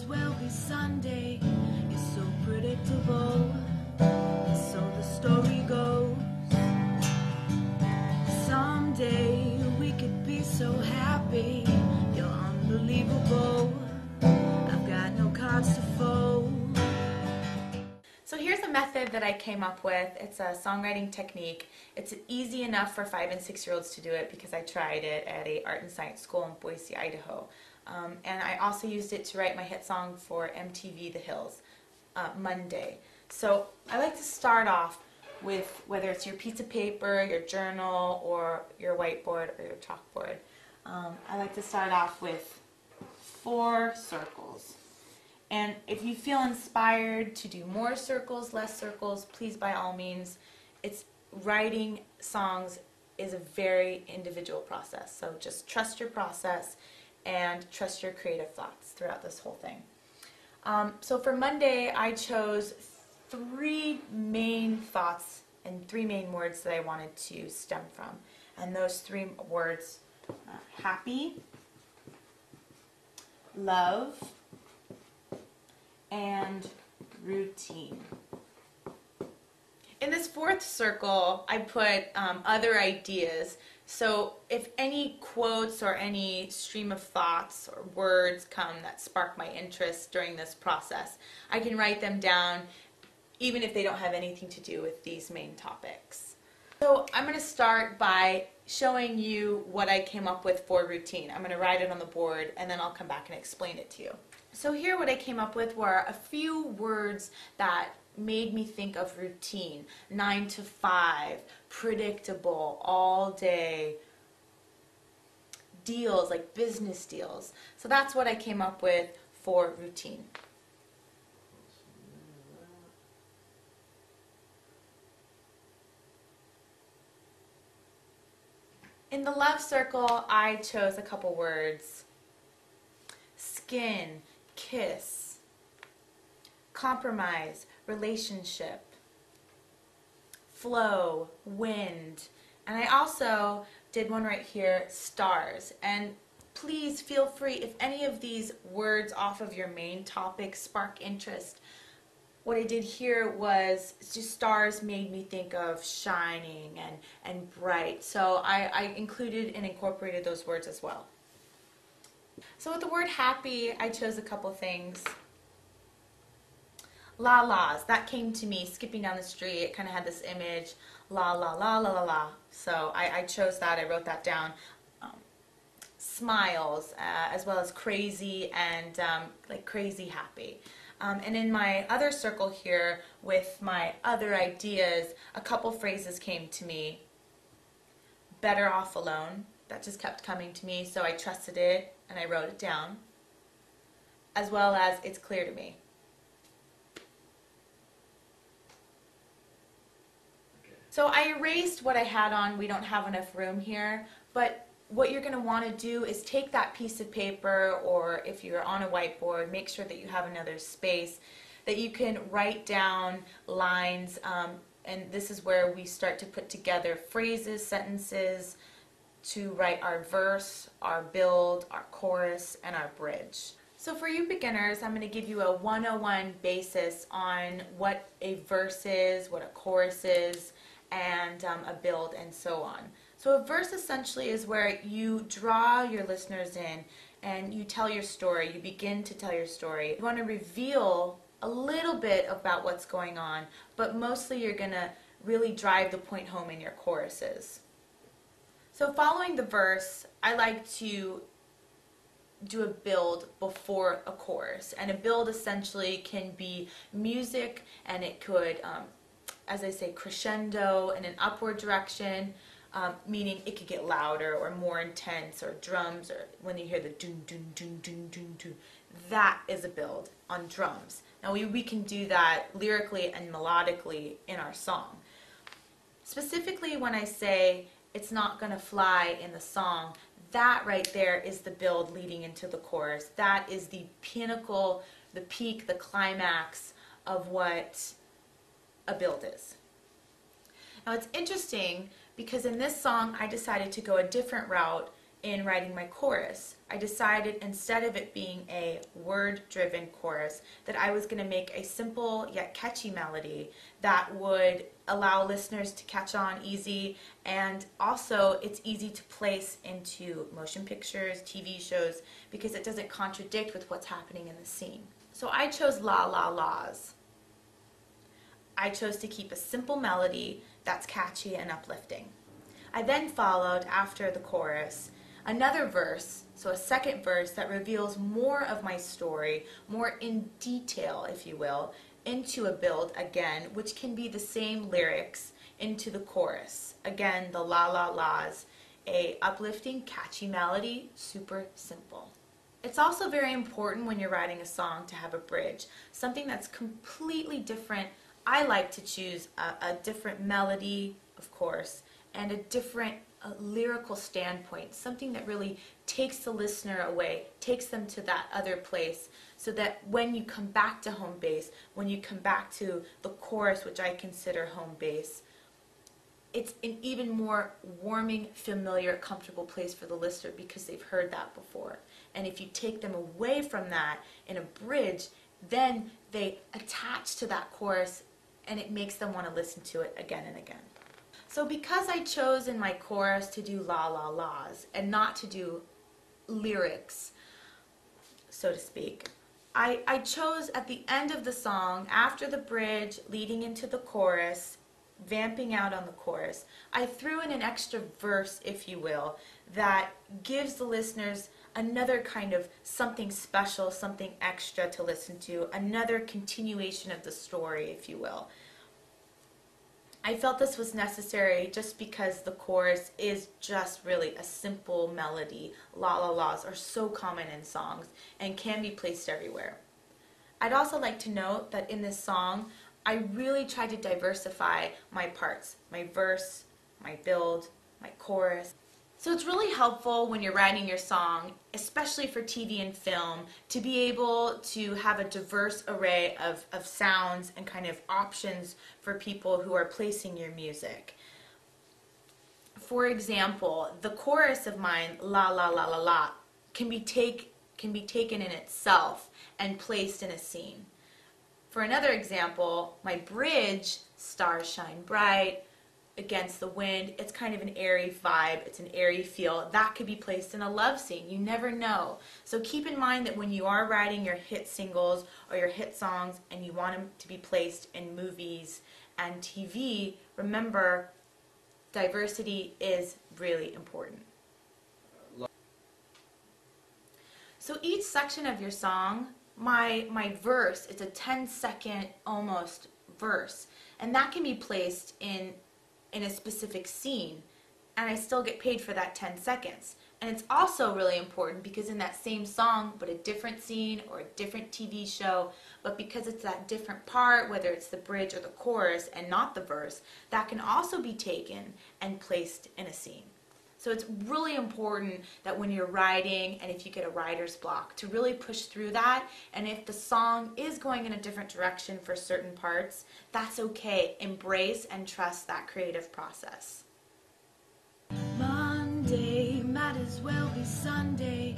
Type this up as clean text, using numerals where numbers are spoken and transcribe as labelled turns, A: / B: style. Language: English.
A: as well be Sunday. It's so predictable, so the story goes. Someday we could be so happy. You're unbelievable. I've got no cards to fold.
B: So here's a method that I came up with. It's a songwriting technique. It's easy enough for 5- and 6-year-olds to do it because I tried it at a art and science school in Boise, Idaho. And I also used it to write my hit song for MTV The Hills, Monday. So I like to start off with, whether it's your piece of paper, your journal, or your whiteboard or your chalkboard, I like to start off with 4 circles. And if you feel inspired to do more circles, less circles, please by all means. Writing songs is a very individual process, so just trust your process and trust your creative thoughts throughout this whole thing. So for Monday, I chose 3 main thoughts and 3 main words that I wanted to stem from. And those 3 words are happy, love, and routine. In this 4th circle, I put other ideas. So if any quotes or any stream of thoughts or words come that spark my interest during this process, I can write them down even if they don't have anything to do with these main topics. So I'm going to start by showing you what I came up with for routine. I'm going to write it on the board and then I'll come back and explain it to you. So here what I came up with were a few words that made me think of routine. 9 to 5, predictable, all day, deals, like business deals. So that's what I came up with for routine. In the love circle, I chose a couple words. Skin, kiss, compromise, relationship, flow, wind, and I also did one right here, stars. And please feel free, if any of these words off of your main topic spark interest. What I did here was just stars made me think of shining and bright, so I included and incorporated those words as well. So with the word happy, I chose a couple things. La la's, that came to me skipping down the street. It kind of had this image, la la la la la la. So I chose that, I wrote that down. Smiles, as well as crazy and like crazy happy. And in my other circle here with my other ideas, a couple phrases came to me. Better off alone, that just kept coming to me, so I trusted it and I wrote it down. As well as it's clear to me. So I erased what I had on, we don't have enough room here, but what you're going to want to do is take that piece of paper, or if you're on a whiteboard, make sure that you have another space that you can write down lines, and this is where we start to put together phrases, sentences, to write our verse, our build, our chorus, and our bridge. So for you beginners, I'm going to give you a 101 basis on what a verse is, what a chorus is, and a build, and so on. So a verse essentially is where you draw your listeners in and you tell your story, you begin to tell your story. You want to reveal a little bit about what's going on, but mostly you're going to really drive the point home in your choruses. So following the verse, I like to do a build before a chorus, and a build essentially can be music, and it could, as I say, crescendo in an upward direction, meaning it could get louder or more intense, or drums, or when you hear the dun dun dun dun dun dun, that is a build on drums. Now we can do that lyrically and melodically in our song. Specifically when I say it's not gonna fly in the song, that right there is the build leading into the chorus. That is the pinnacle, the peak, the climax of what a build is. Now it's interesting because in this song I decided to go a different route in writing my chorus. I decided instead of it being a word-driven chorus that I was going to make a simple yet catchy melody that would allow listeners to catch on easy, and also it's easy to place into motion pictures, TV shows, because it doesn't contradict with what's happening in the scene. So I chose La La La's. I chose to keep a simple melody that's catchy and uplifting. I then followed, after the chorus, another verse, so a second verse that reveals more of my story, more in detail, if you will, into a build again, which can be the same lyrics into the chorus. Again, the La La La's, a uplifting, catchy melody, super simple. It's also very important when you're writing a song to have a bridge, something that's completely different. I like to choose a different melody, of course, and a different lyrical standpoint, something that really takes the listener away, takes them to that other place, so that when you come back to home base, when you come back to the chorus, which I consider home base, it's an even more warming, familiar, comfortable place for the listener because they've heard that before. And if you take them away from that in a bridge, then they attach to that chorus and it makes them want to listen to it again and again. So because I chose in my chorus to do La La La's and not to do lyrics, so to speak, I chose at the end of the song, after the bridge, leading into the chorus, vamping out on the chorus, I threw in an extra verse, if you will, that gives the listeners another kind of something special, something extra to listen to, another continuation of the story, if you will. I felt this was necessary just because the chorus is just really a simple melody. La La La's are so common in songs and can be placed everywhere. I'd also like to note that in this song, I really tried to diversify my parts, my verse, my build, my chorus. So it's really helpful when you're writing your song, especially for TV and film, to be able to have a diverse array of sounds and kind of options for people who are placing your music. For example, the chorus of mine, La La La La La, can be taken in itself and placed in a scene. For another example, my bridge, Stars Shine Bright, Against the Wind, it's kind of an airy vibe, it's an airy feel. That could be placed in a love scene. You never know. So keep in mind that when you are writing your hit singles or your hit songs and you want them to be placed in movies and TV, remember, diversity is really important. So each section of your song, my verse, it's a 10-second almost verse, and that can be placed in a specific scene, and I still get paid for that 10 seconds. And it's also really important because in that same song, but a different scene or a different TV show, but because it's that different part, whether it's the bridge or the chorus and not the verse, that can also be taken and placed in a scene. So it's really important that when you're writing, and if you get a writer's block, to really push through that. And if the song is going in a different direction for certain parts, that's okay. Embrace and trust that creative process.
A: Monday might as well be Sunday.